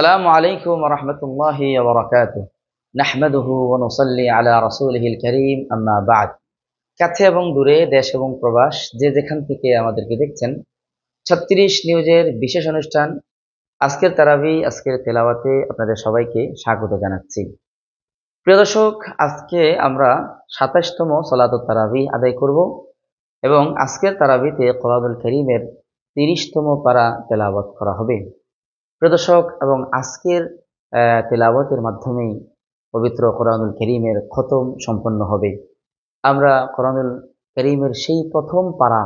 আসসালামু আলাইকুম ওয়া রাহমাতুল্লাহি ওয়া বারাকাতুহু নাহমাদুহু ওয়া নুসাল্লি আলা রাসূলিহিল কারীম আম্মা বা'দ। কাছে এবং দূরে, দেশ এবং প্রবাস, যে যেখান থেকে আমাদেরকে দেখছেন, ৩৬ নিউজের বিশেষ অনুষ্ঠান আজকের তারাবি, আজকের তেলাওয়াতে আপনাদের সবাইকে স্বাগত জানাচ্ছি। প্রিয় দর্শক, আজকে আমরা ২৭তম সালাতুত তারাবি আদায় করব এবং আজকের তারাবিতে কোরআনুল কারীমের ৩০তম পারা তেলাওয়াত করা হবে। প্রিয় দর্শক, এবং আজকের তেলাওয়াতের মাধ্যমেই পবিত্র কোরআনুল কারীমের খতম সম্পন্ন হবে। আমরা কোরআনুল কারীমের সেই প্রথম পারা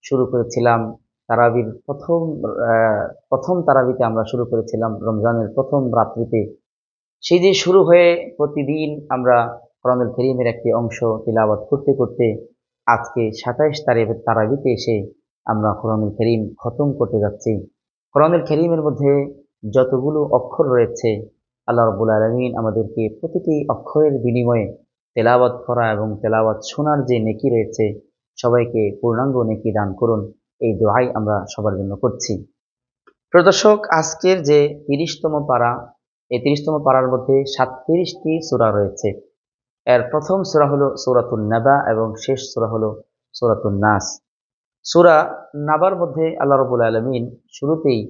শুরু করেছিলাম তারাবির প্রথম তারাবিতে আমরা শুরু করেছিলাম রমজানের প্রথম রাত্রিতে। সেই যে শুরু হয়ে প্রতিদিন আমরা কোরআনুল কারীমের একটি অংশ তিলাওয়াত করতে করতে আজকে ২৭ তারাবিতে এসে আমরা কোরআনুল কারীম খতম করতে যাচ্ছি। কোরআনুল কারীমের মধ্যে যতগুলো অক্ষর রয়েছে, আল্লাহ রাব্বুল আলামিন আমাদেরকে প্রতিটি অক্ষরের বিনিময়ে তেলাওয়াত করা এবং তেলাওয়াত শোনার যে নেকি রয়েছে, সবাইকে পূর্ণাঙ্গ নেকি দান করুন, এই দোয়াই আমরা সবার জন্য করছি। প্রিয় দর্শক, আজকের যে ৩০তম পারা, এই ৩০তম পারার মধ্যে ৩৭টি সূরা রয়েছে। এর প্রথম সূরা হলো সূরাতুন নাবা এবং শেষ সূরা হলো সূরাতুন নাস। সূরা নাবার মধ্যে আল্লাহ রাব্বুল আলামিন শুরুতেই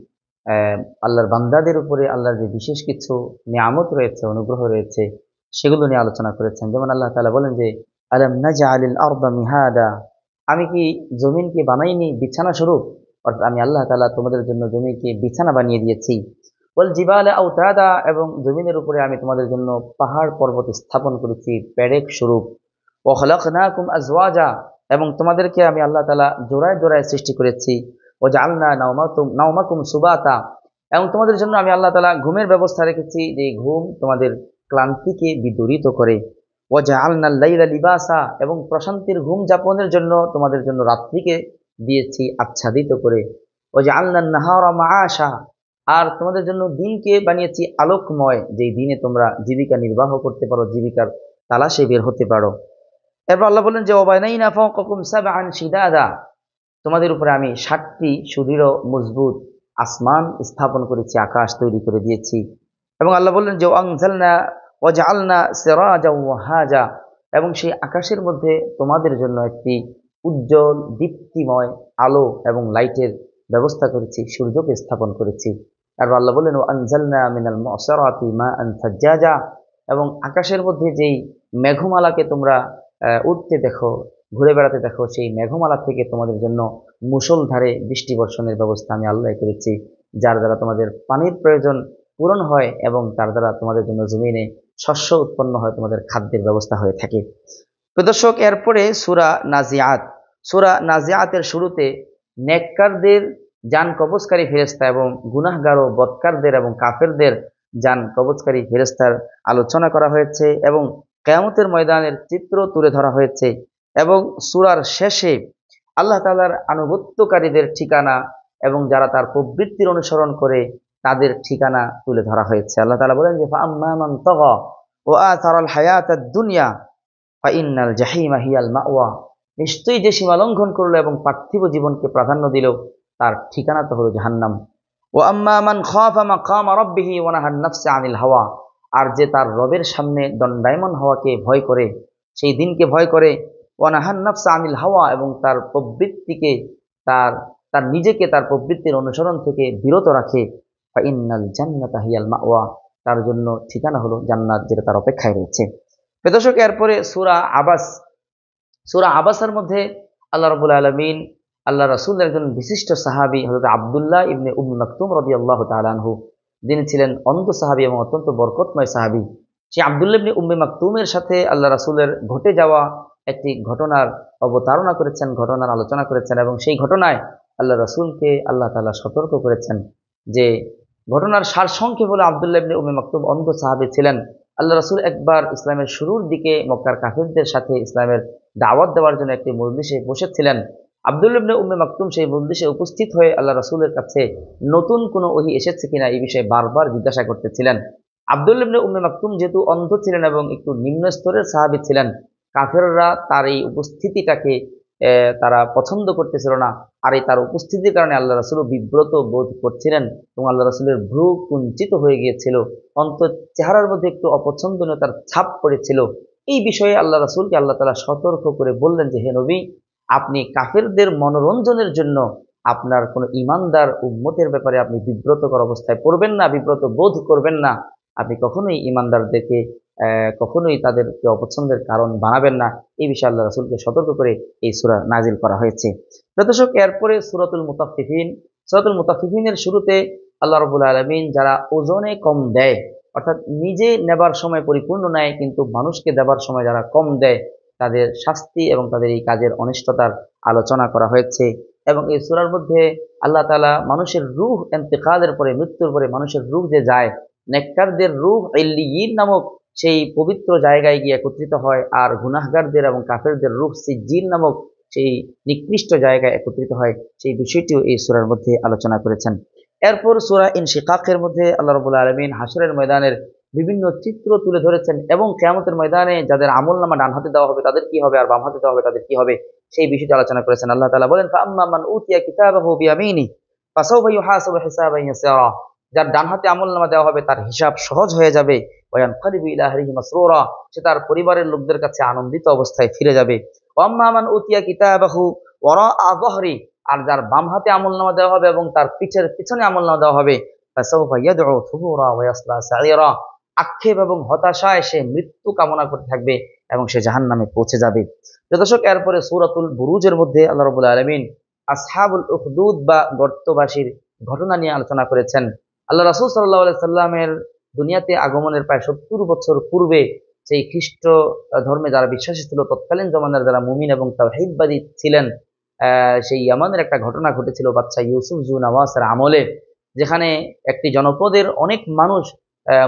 আল্লাহর বান্দাদের উপরে আল্লাহর যে বিশেষ কিছু নিয়ামত রয়েছে, অনুগ্রহ রয়েছে, সেগুলো নিয়ে আলোচনা করেছেন। যেমন আল্লাহ তাআলা বলেন যে আলাম নাজআলিল আরদা মিহাদা, আমি কি জমিনকে বানাইনি বিছানা স্বরূপ? অর্থাৎ আমি আল্লাহ তাআলা তোমাদের জন্য জমিকে বিছানা বানিয়ে দিয়েছি। ওয়াল জিবালা আওতাদা, এবং জমিনের উপরে আমি তোমাদের জন্য পাহাড় পর্বত স্থাপন করেছি পেরেক স্বরূপ। ওয়া খালাকনাকুম আজওয়াজা, এবং তোমাদেরকে আমি আল্লাহ তাআলা জোড়ায় জোড়ায় সৃষ্টি করেছি। ওয়াজআলনা নাওমাকুম সুবাতা, এবং তোমাদের জন্য আমি আল্লাহ তাআলা ঘুমের ব্যবস্থা রেখেছি, যে ঘুম তোমাদের ক্লান্তিকে বিদূরিত করে। ওয়াজআলনাল লাইলা লিবাসা, এবং প্রশান্তির ঘুম যাপনের জন্য তোমাদের জন্য রাত্রিকে দিয়েছি আচ্ছাদিত করে। ওয়াজআলনান নাহারা মাআশা, আর তোমাদের জন্য দিনকে বানিয়েছি আলোকময়, যেই দিনে তোমরা জীবিকা নির্বাহ করতে পারো, জীবিকার তালাশে বের হতে পারো। এরপর আল্লাহ বলেন যে ওয়াবানাইনা ফাওকাকুম সাবআন শিদাদা, তোমাদের উপরে আমি 7টি সুদৃঢ় মজবুত আসমান স্থাপন করেছি, আকাশ তৈরি করে দিয়েছি। এবং আল্লাহ বললেন যে ওয়াজআলনা সিরাজা ওয়াহাজা, এবং সেই আকাশের মধ্যে তোমাদের জন্য একটি উজ্জ্বল দীপ্তিময় আলো এবং লাইটের ব্যবস্থা করেছি, সূর্যকে স্থাপন করেছি। আর আল্লাহ বললেন ওয়ানজালনা মিনাল মুসরাতি মাআন সাজ্জাজা, এবং আকাশের মধ্যে যেই মেঘমালাকে তোমরা উঠতে দেখো, ঘুরে বেড়াতে দেখো, সেই মেঘমালা থেকে তোমাদের জন্য মুষলধারে বৃষ্টি বর্ষণের ব্যবস্থা আমি আল্লাহ করেছি, যার দ্বারা তোমাদের পানির প্রয়োজন পূরণ হয় এবং তার দ্বারা তোমাদের জন্য জমিনে শস্য উৎপন্ন হয়, তোমাদের খাদ্যের ব্যবস্থা হয়ে থাকে। তো দর্শক, এরপরে সূরা নাজিআত। সূরা নাজিআতের শুরুতে নেককারদের জান কবজকারী ফেরেশতা এবং গুনাহগার ও বদকারদের এবং কাফেরদের জান কবজকারী ফেরেশতার আলোচনা করা হয়েছে এবং কিয়ামতের ময়দানের চিত্র তুলে ধরা হয়েছে। এবং সূরার শেষে আল্লাহ তাআলার আনুগত্যকারীদের ঠিকানা এবং যারা তার প্রবৃত্তির অনুসরণ করে তাদের ঠিকানা তুলে ধরা হয়েছে। আল্লাহ তাআলা বলেন যে ফাআম্মা মান তাগা ওয়া আথারাল হায়াতাদ দুনিয়া ফাইন্নাল জাহিমা হিয়াল মাওয়া, নিশ্চয়ই যে সীমা লঙ্ঘন করলো এবং পার্থিব জীবনকে প্রাধান্য দিল, তার ঠিকানা তো হলো জাহান্নাম। ওয়া আম্মা মান খাফা মাকামা রাব্বিহি ওয়া নাহান নাফসা আনিল হাওয়া, আর যে তার রবের সামনে দণ্ডায়মান হওয়াকে ভয় করে, সেই দিনকে ভয় করে, ওয়া নাহান নাফসা আনিল হাওয়া, এবং তার প্রবৃত্তিকে তার তার নিজেকে তার প্রবৃত্তির অনুসরণ থেকে বিরত রাখে, ফাইন্নাল জান্নাতা হিয়াল মাওয়া, তার জন্য ঠিকানা হলো জান্নাত, যেটা তার অপেক্ষায় রয়েছে। দর্শক, এরপরে সূরা আবাস। সূরা আবাসের মধ্যে আল্লাহ রাব্বুল আলামিন আল্লাহ রাসূলের একজন বিশিষ্ট সাহাবী হযরত আব্দুল্লাহ ইবনে উম্মে মাকতুম রাদিয়াল্লাহু তাআলা আনহু, যিনি ছিলেন অন্ধ সাহাবী এবং অত্যন্ত বরকতময় সাহাবী, সেই আব্দুল্লাহ ইবনে উম্মে মাকতুমের সাথে আল্লাহ রাসূলের ঘটে যাওয়া একটি ঘটনার অবতারণা করেছেন, ঘটনার আলোচনা করেছেন, এবং সেই ঘটনায় আল্লাহ রাসূলকে আল্লাহ তাআলা সতর্ক করেছেন যে ঘটনার সারসংক্ষেপ হলো আব্দুল্লাহ ইবনে উম্মে মাকতুম অন্ধ সাহাবী ছিলেন। আল্লাহ রাসূল একবার ইসলামের শুরুর দিকে মক্কার কাফিরদের সাথে ইসলামের দাওয়াত দেওয়ার জন্য একটি মজলিসে বসেছিলেন। আব্দুল্লাহ ইবনে উম্মে মাকতুম সেই মজলিসে উপস্থিত হয়ে আল্লাহ রাসূলের কাছে নতুন কোনো ওহী এসেছে কিনা এই বিষয়ে বারবার জিজ্ঞাসা করতেছিলেন। আব্দুল্লাহ ইবনে উম্মে মাকতুম যেহেতু অন্ধ ছিলেন এবং একটু নিম্ন স্তরের সাহাবী ছিলেন, কাফেররা তার এই উপস্থিতিটাকে তারা পছন্দ করতেছিল না। আর এই তার উপস্থিতির কারণে আল্লাহ রাসূল বিব্রত বোধ করছিলেন এবং আল্লাহ রাসূলের ভ্রু কুঞ্চিত হয়ে গিয়েছিল, অন্তর চেহারার মধ্যে একটু অপছন্দনীয়তার ছাপ পড়েছিল। এই বিষয়ে আল্লাহ রাসূলকে আল্লাহ তাআলা সতর্ক করে বললেন যে, হে নবী, আপনি কাফেরদের মনোরঞ্জনের জন্য আপনার কোনো ঈমানদার উম্মতের ব্যাপারে আপনি বিব্রতকর অবস্থায় পড়বেন না, বিব্রত বোধ করবেন না। আপনি কখনোই ঈমানদারদেরকে কখনোই তাদেরকে অপছন্দের কারণ বানাবেন না। এই বিষয়ে আল্লাহ রাসূলকে সতর্ক করে এই সূরা নাজিল করা হয়েছে। দর্শক, এরপরে সূরাতুল মুতাফফিফিন। সূরাতুল মুতাফফিফিনের শুরুতে আল্লাহ রাব্বুল আলামিন যারা ওজনে কম দেয়, অর্থাৎ নিজে নেবার সময় পরিপূর্ণ নেয় কিন্তু মানুষকে দেবার সময় যারা কম দেয়, তাদের শাস্তি এবং তাদের এই কাজের অনিষ্টতার আলোচনা করা হয়েছে। এবং এই সূরার মধ্যে আল্লাহ তাআলা মানুষের রূহ ইন্তেকালের পরে, মৃত্যুর পরে মানুষের রূহ যে যায়, নেককারদের রূহ ইল্লিয়িন নামক সেই পবিত্র জায়গায় গিয়ে একত্রিত হয়, আর গুনাহগারদের এবং কাফেরদের রূহ সিজ্জিন নামক সেই নিকৃষ্ট জায়গায় একত্রিত হয়, সেই বিষয়টিও এই সূরার মধ্যে আলোচনা করেছেন। এরপর সূরা ইনশিকাকের মধ্যে আল্লাহ রাব্বুল আলামিন হাশরের ময়দানের বিভিন্ন চিত্র তুলে ধরেছেন এবং কিয়ামতের ময়দানে যাদের আমলনামা ডান হাতে দেওয়া হবে তাদের কি হবে, আর বাম হাতে দেওয়া হবে তাদের কি হবে, সেই বিষয়টি আলোচনা করেছেন। আল্লাহ তাআলা বলেন, ফাআম্মা মান উতিয়া কিতাবাহু বিয়ামিনি ফাসাউফা ইউহাসাবু হিসাবান ইয়াসীরা। যার ডান হাতে আমলনামা দেওয়া হবে তার হিসাব সহজ হয়ে যাবে। ওয়া ইয়ানকালিবু ইলা আহলিহি মাসরুরা, সে তার পরিবারের লোকদের কাছে আনন্দিত অবস্থায় ফিরে যাবে। ওয়া আম্মা মান উতিয়া কিতাবাহু ওয়ারাআ যহরি, আর যার বাম হাতে আমলনামা দেওয়া হবে এবং তার পিছনে আমলনামা দেওয়া হবে, ফাসাউফা ইয়াদউ থুবুরা ওয়া ইয়াসলা সাঈরা, আক্ষেপ এবং হতাশায় সে মৃত্যু কামনা করতে থাকবে এবং সে জাহান্নামে পৌঁছে যাবে। দর্শক, এরপরে সূরাতুল বুরুজের মধ্যে আল্লাহ রাব্বুল আলামিন আসহাবুল উখদুদ বা গর্তবাসীর ঘটনা নিয়ে আলোচনা করেছেন। আল্লাহ রাসূল সাল্লাল্লাহু আলাইহি সাল্লামের দুনিয়াতে আগমনের প্রায় 70 বছর পূর্বে সেই খ্রিস্ট ধর্মে যারা বিশ্বাসী ছিল, তৎকালীন জমানার যারা মুমিন এবং তাওহীদবাদী ছিলেন, সেই ইয়ামানের একটা ঘটনা ঘটেছিল বাদশা ইউসুফ জু নওয়াসের আমলে, যেখানে একটি জনপদের অনেক মানুষ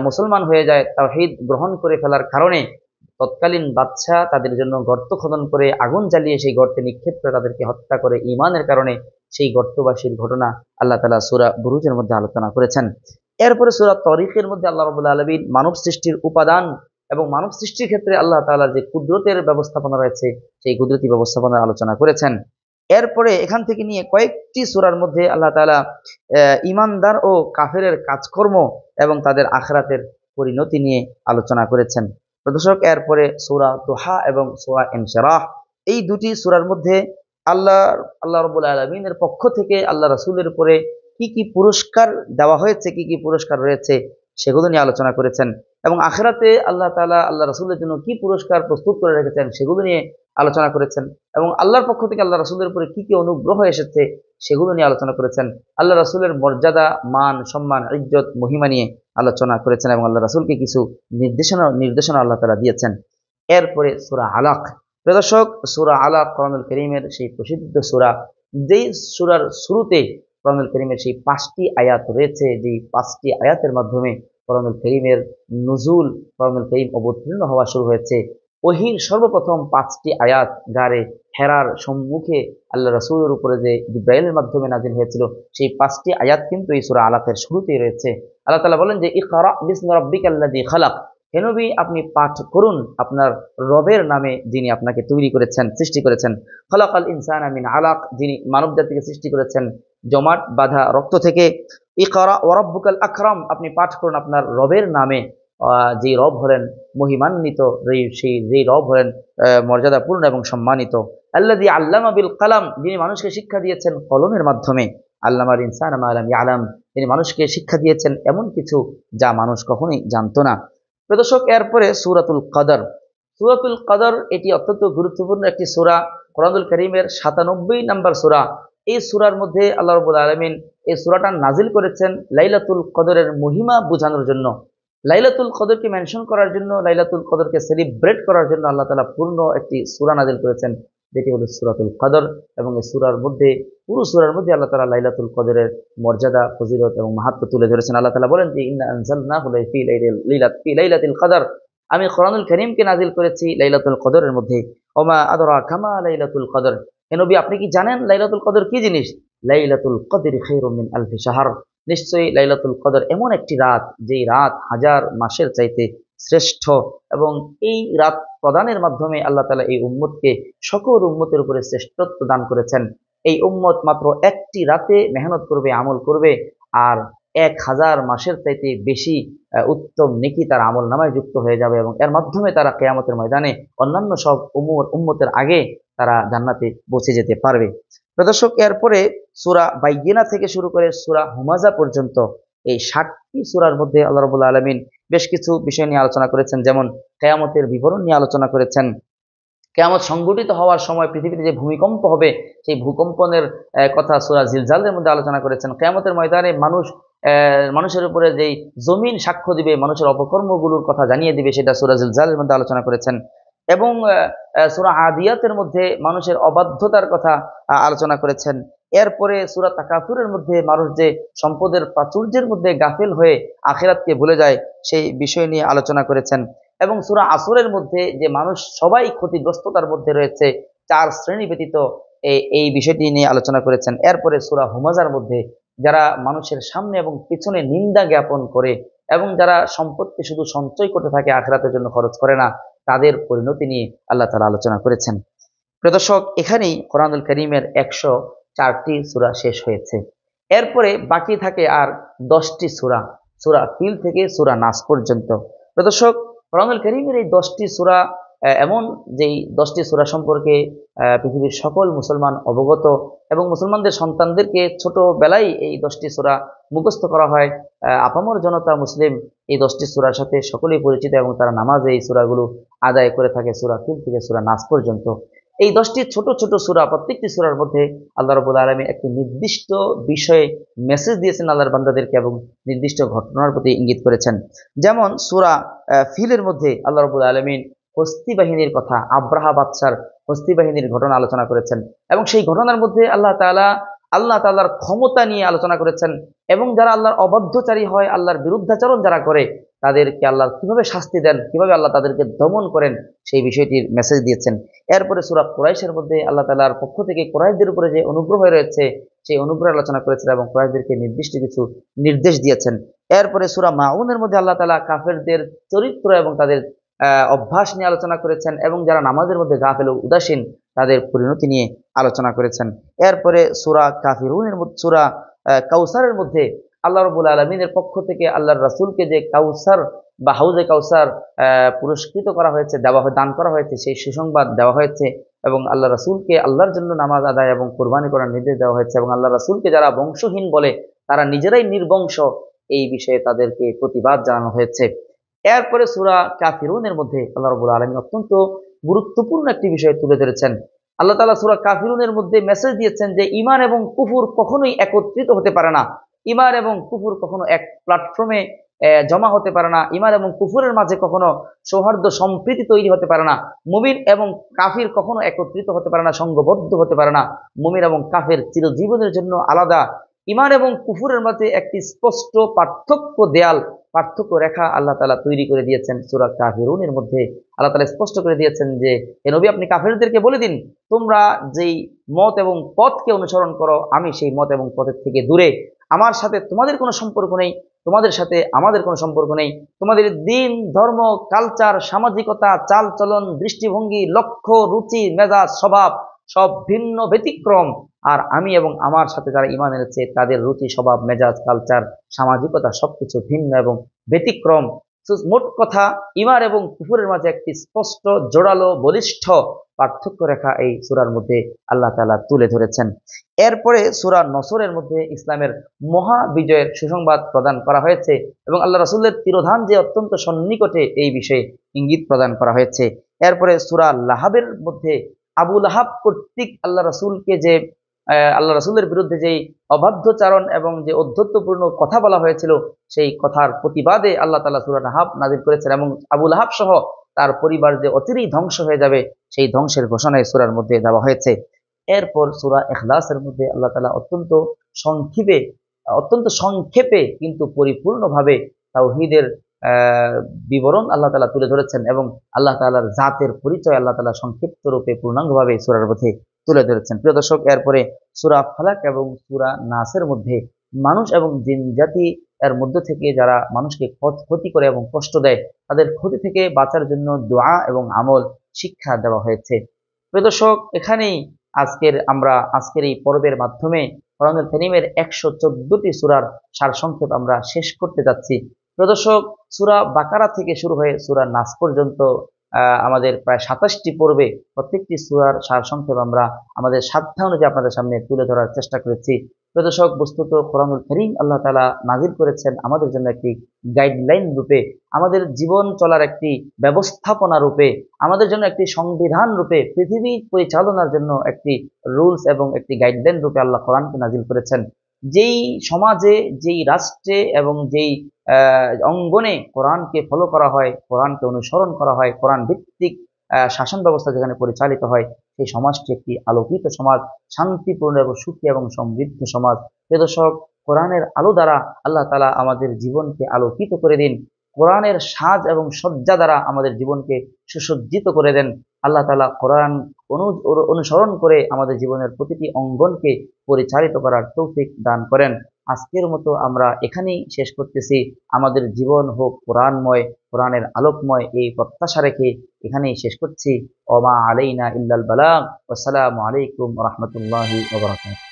মুসলমান হয়ে যায় তাওহীদ গ্রহণ করে ফেলার কারণে। তৎকালীন বাদশা তাদের জন্য গর্ত খনন করে আগুন জ্বালিয়ে সেই গর্তে নিক্ষেপ করে তাদেরকে হত্যা করে ঈমানের কারণে। সেই গর্তবাসীর ঘটনা আল্লাহ তাআলা সূরা বুরুজের মধ্যে আলোচনা করেছেন। এরপরে সূরা তরিকের মধ্যে আল্লাহ রাব্বুল আলামিন মানব সৃষ্টির উপাদান এবং মানব সৃষ্টির ক্ষেত্রে আল্লাহ তাআলার যে কুদরতের ব্যবস্থাপনা রয়েছে সেই কুদরতি ব্যবস্থাপনার আলোচনা করেছেন। এরপরে এখান থেকে নিয়ে কয়েকটি সূরার মধ্যে আল্লাহ তাআলা ঈমানদার ও কাফেরের কাজকর্ম এবং তাদের আখিরাতের পরিণতি নিয়ে আলোচনা করেছেন। দর্শক, এরপরে সূরা দুহা এবং সূরা ইনশিরাহ, এই দুটি সূরার মধ্যে আল্লাহ রাব্বুল আলামিনের পক্ষ থেকে আল্লাহ রাসূলের উপরে কি কি পুরস্কার দেওয়া হয়েছে, কি কি পুরস্কার রয়েছে, সেগুলো নিয়ে আলোচনা করেছেন। এবং আখিরাতে আল্লাহ তাআলা আল্লাহ রাসূলের জন্য কি পুরস্কার প্রস্তুত করে রেখেছেন সেগুলো নিয়ে আলোচনা করেছেন। এবং আল্লাহর পক্ষ থেকে আল্লাহ রাসূলের উপরে কি কি অনুগ্রহ এসেছে সেগুলো নিয়ে আলোচনা করেছেন। আল্লাহ রাসূলের মর্যাদা, মান, সম্মান, ইজ্জত, মহিমা নিয়ে আলোচনা করেছেন এবং আল্লাহ রাসূলকে কিছু নির্দেশনা আল্লাহ তাআলা দিয়েছেন। এরপরে সূরা আলাক। দর্শক, সূরা আলাক কোরআনুল কারীমের সেই প্রসিদ্ধ সূরা, যেই সূরার শুরুতে কোরআনুল কারীমের সেই 5টি আয়াত রয়েছে, যেই 5টি আয়াতের মাধ্যমে কোরআনুল কারীমের নুজুল, কোরআনুল কারীম অবতীর্ণ হওয়া শুরু হয়েছে। ওহীর সর্বপ্রথম 5টি আয়াত গারে হেরার সম্মুখে আল্লাহ রাসূলের উপরে যে জিবরাইলের মাধ্যমে নাজিল হয়েছিল, সেই 5টি আয়াত কিন্তু এই সূরা আলাকের শুরুতেই রয়েছে। আল্লাহ তাআলা বলেন যে, ইকরা বিসমি রাব্বিকাল্লাযী খালাক, হে নবী আপনি পাঠ করুন আপনার রবের নামে যিনি আপনাকে তৈরি করেছেন, সৃষ্টি করেছেন। খালাকাল ইনসানা মিন আলাক, যিনি মানব জাতিকে সৃষ্টি করেছেন জমাট বাঁধা রক্ত থেকে। ইকরা ওয়া রাব্বুকাল আকরাম, আপনি পাঠ করুন আপনার রবের নামে, যে রব হলেন মহিমান্বিত, যেই রব হলেন মর্যাদাপূর্ণ এবং সম্মানিত। আল্লাযী আল্লামা বিল কালাম, যিনি মানুষকে শিক্ষা দিয়েছেন কলমের মাধ্যমে। আল্লামাল ইনসানা মা লাম ইয়ালাম, তিনি মানুষকে শিক্ষা দিয়েছেন এমন কিছু যা মানুষ কখনোই জানতো না। দর্শক, এরপরে সূরাতুল কদর। সূরাতুল কদর এটি অত্যন্ত গুরুত্বপূর্ণ একটি সূরা, কোরআনুল কারীমের 97 নম্বর সূরা। এই সূরার মধ্যে আল্লাহ রাব্বুল আলামিন এই সূরাটা নাজিল করেছেন লাইলাতুল কদরের মহিমা বোঝানোর জন্য, লাইলাতুল কদরকে মেনশন করার জন্য, লাইলাতুল কদরকে সেলিব্রেট করার জন্য আল্লাহ তাআলা পূর্ণ একটি সূরা নাজিল করেছেন, যেটি হলো সূরাতুল কদর। এবং এই সূরার মধ্যে, পুরো সূরার মধ্যে আল্লাহ তাআলা লাইলাতুল কদরের মর্যাদা, ফজিলত এবং মাহাত্ম্য তুলে ধরেছেন। আল্লাহ তাআলা বলেন যে, ইন্না আনজালনাহু ফি লাইলাতিল কদর, আমি কোরআনুল কারীমকে নাজিল করেছি লাইলাতুল কদরের মধ্যে। ওমা আদরাকা মা লাইলাতুল কদর, হে নবী আপনি কি জানেন লাইলাতুল কদর কি জিনিস? লাইলাতুল কদরি খায়রুম মিন আলফি শাহর, নিশ্চয়ই লাইলাতুল কদর এমন একটি রাত যেই রাত 1000 মাসের চাইতে শ্রেষ্ঠ। এবং এই রাত প্রদানের মাধ্যমে আল্লাহ তাআলা এই উম্মতকে সকল উম্মতের উপরে শ্রেষ্ঠত্ব দান করেছেন। এই উম্মত মাত্র একটি রাতে মেহনত করবে, আমল করবে, আর 1000 মাসের চাইতে বেশি উত্তম নেকি তার আমল নামায় যুক্ত হয়ে যাবে, এবং এর মাধ্যমে তারা কিয়ামতের ময়দানে অন্যান্য সব উম্মতের আগে তারা জান্নাতে পৌঁছে যেতে পারবে। দর্শক, এরপরে সূরা বাইয়িনা থেকে শুরু করে সূরা হুমাযা পর্যন্ত এই 60টি সূরার মধ্যে আল্লাহ রাব্বুল আলামিন বেশ কিছু বিষয় নিয়ে আলোচনা করেছেন। যেমন কিয়ামতের বিবরণ নিয়ে আলোচনা করেছেন, কিয়ামত সংঘটিত হওয়ার সময় পৃথিবীতে যে ভূমিকম্প হবে সেই ভূকম্পনের কথা সূরা জিলজালের মধ্যে আলোচনা করেছেন। কিয়ামতের ময়দানে মানুষের উপরে যেই জমিন সাক্ষ্য দিবে, মানুষের অপকর্মগুলোর কথা জানিয়ে দিবে, সেটা সূরা জিলজালের মধ্যে আলোচনা করেছেন। এবং সূরা আদিয়াতের মধ্যে মানুষের অবাধ্যতার কথা আলোচনা করেছেন। এরপরে সূরা তাকাসুরের মধ্যে মানুষ যে সম্পদের প্রাচুর্যের মধ্যে গাফিল হয়ে আখিরাতকে ভুলে যায় সেই বিষয় নিয়ে আলোচনা করেছেন। এবং সূরা আসরের মধ্যে যে মানুষ সবাই ক্ষতিগ্রস্ততার মধ্যে রয়েছে, 4 শ্রেণী ব্যতীত, এই বিষয়টি নিয়ে আলোচনা করেছেন। এরপরে সূরা হুমাযার মধ্যে যারা মানুষের সামনে এবং পিছনে নিন্দা জ্ঞাপন করে এবং যারা সম্পদকে শুধু সঞ্চয় করতে থাকে, আখিরাতের জন্য খরচ করে না, তাদের পরিণতি নিয়ে আল্লাহ তাআলা আলোচনা করেছেন। প্রিয় দর্শক, এখানেই কোরআনুল কারীমের 104টি সূরা শেষ হয়েছে। এরপরে বাকি থাকে আর 10টি সূরা, সূরা ফিল থেকে সূরা নাস পর্যন্ত। প্রিয় দর্শক, কোরআনুল কারীমের এই 10টি সূরা এমন যেই 10টি সূরা সম্পর্কে পৃথিবীর সকল মুসলমান অবগত, এবং মুসলমানদের সন্তানদেরকে ছোটবেলায় এই 10টি সূরা মুখস্থ করা হয়। আপামর জনতা মুসলিম এই 10টি সূরার সাথে সকলেই পরিচিত, এবং তারা নামাজে এই সূরাগুলো আদায় করে থাকে, সূরা ফিল থেকে সূরা নাস পর্যন্ত। এই 10টি ছোট ছোট সূরা, প্রত্যেকটি সূরার মধ্যে আল্লাহ রাব্বুল আলামিন একটি নির্দিষ্ট বিষয়ে মেসেজ দিয়েছেন আল্লাহর বান্দাদেরকে, এবং নির্দিষ্ট ঘটনার প্রতি ইঙ্গিত করেছেন। যেমন সূরা ফিলের মধ্যে আল্লাহ রাব্বুল আলামিন হস্তি বাহিনীর কথা, আব্রাহা বাদশার হস্তি বাহিনীর ঘটনা আলোচনা করেছেন, এবং সেই ঘটনার মধ্যে আল্লাহ তাআলার ক্ষমতা নিয়ে আলোচনা করেছেন, এবং যারা আল্লাহর অবাধ্যচারী হয়, আল্লাহর বিরুদ্ধাচরণ যারা করে, তাদেরকে আল্লাহ কিভাবে শাস্তি দেন, কিভাবে আল্লাহ তাদেরকে দমন করেন, সেই বিষয়টির মেসেজ দিয়েছেন। এরপরে সূরা কুরাইশের মধ্যে আল্লাহ তাআলার পক্ষ থেকে কুরাইশদের উপরে যে অনুগ্রহ রয়েছে সেই অনুগ্রহের আলোচনা করেছেন, এবং কুরাইশদেরকে নির্দিষ্ট কিছু নির্দেশ দিয়েছেন। এরপরে সূরা মাউনের মধ্যে আল্লাহ তাআলা কাফেরদের চরিত্র এবং তাদের অভ্যাস নিয়ে আলোচনা করেছেন, এবং যারা নামাজের মধ্যে গাফেল ও উদাসীন তাদের পরিণতি নিয়ে আলোচনা করেছেন। এরপরে সূরা কাফিরুনের মধ্যে, সূরা কাউসারের মধ্যে আল্লাহ রাব্বুল আলামিনের পক্ষ থেকে আল্লাহর রাসূলকে যে কাউসার বা হাউজে কাউসার পুরস্কৃত করা হয়েছে, দান করা হয়েছে, সেই সুসংবাদ দেওয়া হয়েছে, এবং আল্লাহ রাসূলকে আল্লাহর জন্য নামাজ আদায় এবং কোরবানি করার নির্দেশ দেওয়া হয়েছে, এবং আল্লাহ রাসূলকে যারা বংশহীন বলে, তারা নিজেরাই নির্বংশ, এই বিষয়ে তাদেরকে প্রতিবাদ জানানো হয়েছে। এরপরে সূরা কাফিরুনের মধ্যে আল্লাহ রাব্বুল আলামিন অত্যন্ত গুরুত্বপূর্ণ একটি বিষয় তুলে ধরেছেন। আল্লাহ তাআলা সূরা কাফিরুনের মধ্যে মেসেজ দিয়েছেন যে ঈমান এবং কুফর কখনোই একত্রিত হতে পারে না, ঈমান এবং কুফর কখনো এক প্ল্যাটফর্মে জমা হতে পারে না, ঈমান এবং কুফরের মাঝে কখনো সৌহার্দ্য সম্প্রীতি তৈরি হতে পারে না, মুমিন এবং কাফির কখনো একত্রিত হতে পারে না, সংঘবদ্ধ হতে পারে না। মুমিন এবং কাফির চিরজীবনের জন্য আলাদা। ঈমান এবং কুফরের মাঝে একটি স্পষ্ট পার্থক্য রেখা আল্লাহ তাআলা তৈরি করে দিয়েছেন। সূরা কাফিরুনের মধ্যে আল্লাহ তাআলা স্পষ্ট করে দিয়েছেন যে, হে নবী, আপনি কাফেরদেরকে বলে দিন, তোমরা যেই মত এবং পথকে অনুসরণ করো, আমি সেই মত এবং পথের থেকে দূরে, আমার সাথে তোমাদের কোনো সম্পর্ক নেই, তোমাদের সাথে আমাদের কোনো সম্পর্ক নেই। তোমাদের দিন, ধর্ম, কালচার, সামাজিকতা, চাল চলন, দৃষ্টিভঙ্গি, লক্ষ্য, রুচি, মেজাজ, স্বভাব সব ভিন্ন ব্যতিক্রম। আর আমি এবং আমার সাথে যারা ঈমান এনেছে তাদের রুচি, স্বভাব, মেজাজ, কালচার, সামাজিকতা সবকিছু ভিন্ন এবং ব্যতিক্রম। মোট কথা, ঈমান এবং কুফরের মাঝে একটি স্পষ্ট, জোরালো, বলিষ্ঠ পার্থক্য রেখা এই সূরার মধ্যে আল্লাহ তাআলা তুলে ধরেছেন। এরপরে সূরা নসরের মধ্যে ইসলামের মহা বিজয়ের সুসংবাদ প্রদান করা হয়েছে, এবং আল্লাহ রাসূলের তিরোধান যে অত্যন্ত সন্নিকটে এই বিষয়ে ইঙ্গিত প্রদান করা হয়েছে। এরপরে সূরা লাহাবের মধ্যে আবু লাহাব কর্তৃক আল্লাহ রাসূলের বিরুদ্ধে যেই অবাধ্যচারণ এবং যে অধ্যত্বপূর্ণ কথা বলা হয়েছিল, সেই কথার প্রতিবাদে আল্লাহ তাআলা সূরা লাহাব নাযিল করেছেন, এবং আবু লাহাব সহ তার পরিবার যে অচিরেই ধ্বংস হয়ে যাবে সেই ধ্বংসের ঘোষণা এই সূরার মধ্যে দেওয়া হয়েছে। এরপর সূরা ইখলাসের মধ্যে আল্লাহ তাআলা অত্যন্ত সংক্ষেপে কিন্তু পরিপূর্ণভাবে তাওহীদের বিবরণ আল্লাহ তাআলা তুলে ধরেছেন, এবং আল্লাহ তাআলার জাতের পরিচয় আল্লাহ তাআলা সংক্ষিপ্ত রূপে পূর্ণাঙ্গভাবে সূরার মধ্যে তুলে ধরেছেন। প্রিয় দর্শক, এরপরে সূরা ফালাক এবং সূরা নাসের মধ্যে মানুষ এবং জিন জাতি এর মধ্য থেকে যারা মানুষকে ক্ষতি করে এবং কষ্ট দেয়, তাদের ক্ষতি থেকে বাঁচার জন্য দোয়া এবং আমল শিক্ষা দেওয়া হয়েছে। প্রিয় দর্শক, এখানেই আজকের এই পর্বের মাধ্যমে কোরআনুল কারীমের 114টি সূরার সারসংক্ষেপ আমরা শেষ করতে যাচ্ছি। প্রিয় দর্শক, সূরা বাকারা থেকে শুরু হয়ে সূরা নাস পর্যন্ত আমাদের প্রায় 27টি পর্বে প্রত্যেকটি সূরার সারসংক্ষেপ আমরা আমাদের সাধ্য অনুযায়ী আপনাদের সামনে তুলে ধরার চেষ্টা করেছি। প্রিয় দর্শক, বস্তুত কোরআনুল কারীম আল্লাহ তাআলা নাযিল করেছেন আমাদের জন্য একটি গাইডলাইন রূপে, আমাদের জীবন চলার একটি ব্যবস্থাপনা রূপে, আমাদের জন্য একটি সংবিধান রূপে, পৃথিবী পরিচালনার জন্য একটি রুলস এবং একটি গাইডলাইন রূপে আল্লাহ কোরআনকে নাযিল করেছেন। যেই সমাজে, যেই রাষ্ট্রে এবং যেই অঙ্গনে কোরআনকে ফলো করা হয়, কোরআনকে অনুসরণ করা হয়, কোরআন ভিত্তিক শাসন ব্যবস্থা যেখানে পরিচালিত হয়, সেই সমাজটি একটি আলোকিত সমাজ, শান্তিপূর্ণ এবং সুখী এবং সমৃদ্ধ সমাজ। প্রিয় দর্শক, কোরআনের আলো দ্বারা আল্লাহ তাআলা আমাদের জীবনকে আলোকিত করে দিন, কোরআনের সাজ এবং সজ্জা দ্বারা আমাদের জীবনকে সুসজ্জিত করে দেন। আল্লাহ তাআলা কোরআন অনুসরণ করে আমাদের জীবনের প্রতিটি অঙ্গনকে পরিচালিত করার তৌফিক দান করেন। আজকের মতো আমরা এখানেই শেষ করতেছি। আমাদের জীবন হোক কোরআনময়, কোরআনের আলোকময়, এই প্রত্যাশা রেখে এখানেই শেষ করছি। ওমা আলাইনা ইল্লাল বালাগ। আসসালামু আলাইকুম ওয়া রাহমাতুল্লাহি ওয়া বারাকাতুহু।